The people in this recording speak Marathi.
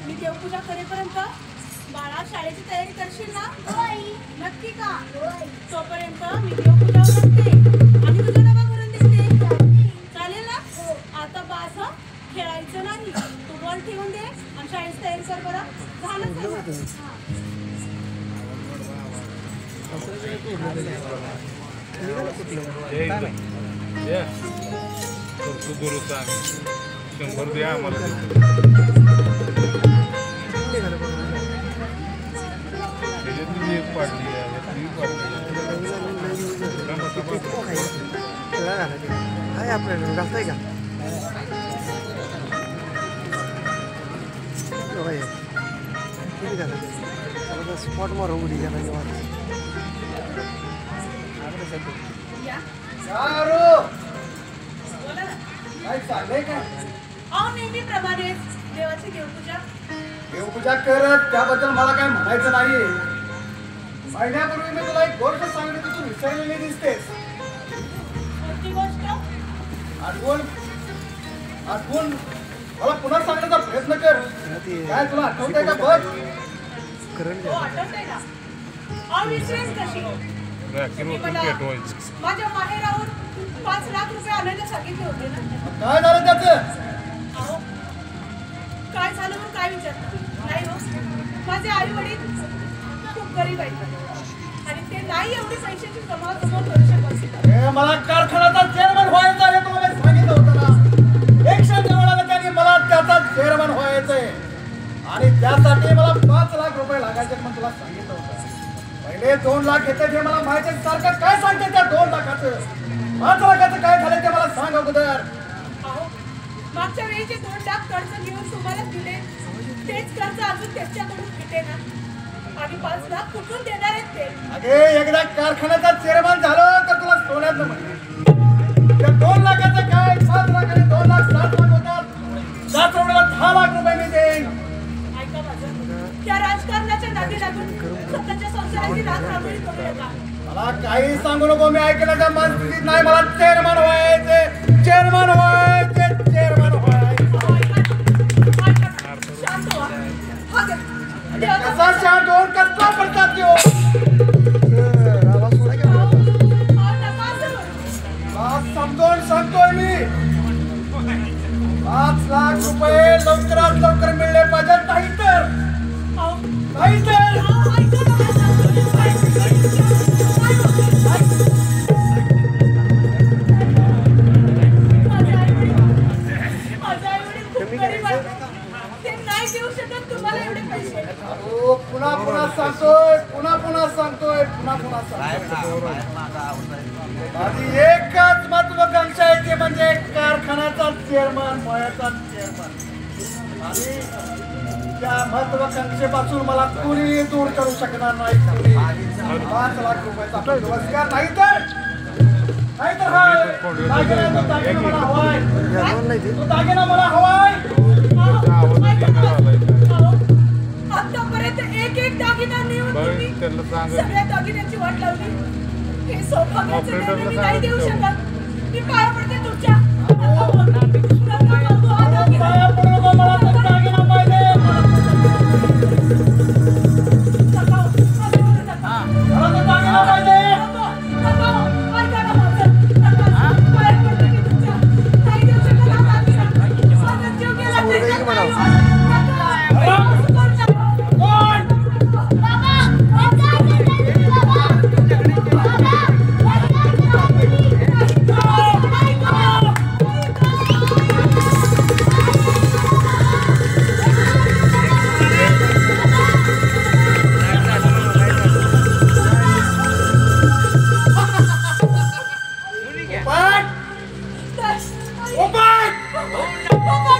मी देवपूजा करेपर्यंत बाळा शाळेची तयारी करशील ना? नक्की का? तोपर्यंत मी देवपूजा करते आणि तुझा डबा भरून देते. चालेल ना? आता बास खेळायचं नाही. तू बॉल ठेवून दे आणि शाळेची तयारी कर बरं. झालं शंभर द्या आम्हाला. एक पाडली आहे आपल्याला घालताय का किती झालं स्पॉट मार उडी घ्या नेहमीप्रमाणे देवाची देवपूजा करत त्याबद्दल मला काय म्हणायचं नाही. महिन्यापूर्वी मी तुला एक गोष्ट सांगितली, तू विसरलेली दिसतेस. कोणती गोष्ट? आठवण मला पुन्हा सांगण्याचा प्रयत्न कर. काय तुला आठवतंय का? बघ आठवतंय ना. विसरेन कशी? माझ्या माहेरावर 5 लाख रुपये आणायला सांगितले होते ना. काय झालं त्याचं? काय झालं म्हणून काय विचारता? नाही हो, माझे आई वडील खूप गरीब आहेत आणि ते नाही एवढी पैशाची कमाल करू शकत. मला कारखान्याचा चेअरमन व्हायचं आहे, तुला मी सांगितलं होतं ना. 100 देवळाला त्यांनी मला त्याचा चेअरमन व्हायचंय आणि त्यासाठी मला 5 लाख रुपये लागायचे म्हणून तुला सांगितलं होतं. पहिले 2 लाख घेते हे मला माहिती. सारखं काय सांगते त्या 2 लाखाचं? 5 लाखाचं काय झालं ते मला सांग अगोदर. मागच्या वेळी जे 2 लाख कर्ज घेऊन तुम्हाला दिले तेच कर्ज अजून त्याच्याकडून घेते ना आणि 5 लाख कुठून देणार आहेत ते? अगे एकदा कारखान्याचा चेअरमन झालं तर तुला सोन्याचं म्हणते. त्या 2 लाखाचं काय? 5 लाख आणि 2 लाख 7 लाख होतात. 7 रोडला 10 लाख रुपये मी देईन. ऐका माझं, त्या राजकारणाच्या नादी लागून स्वतःच्या संसाराची राखराखोळी करू नका. मला काही सांगू नको. मी ऐकण्याच्या मनस्थितीत नाही. मला चेअरमन व्हायचे, चेअरमन व्हायचे, चेअरमन व्हायचे. शांत व्हा. कसा शांत होऊन कसला पडतात की हो? समजून सांगतोय मी. 5 लाख रुपये लवकरात लवकर मिळले पाहिजेत. नाही तर पुन्हा सांगतोय. माझी एकच महत्वाकांक्षा आहे ते म्हणजे कारखान्याचा चेअरमन व्हायचा चेअरमन. आणि त्या महत्वाकांक्षेपासून मला कुणी दूर करू शकणार नाही. 5 लाख रुपयाचा पुरस्कार नाही तर दागिना मला हवाय. तो दागिना मला हवाय. आतापर्यंत एक दागिना नेऊन सगळ्या दागिन्यांची वाट लावली. हे सौभाग्याचं देणं मी नाही देऊ शकत. मी पाया पडते तुमच्या. Open!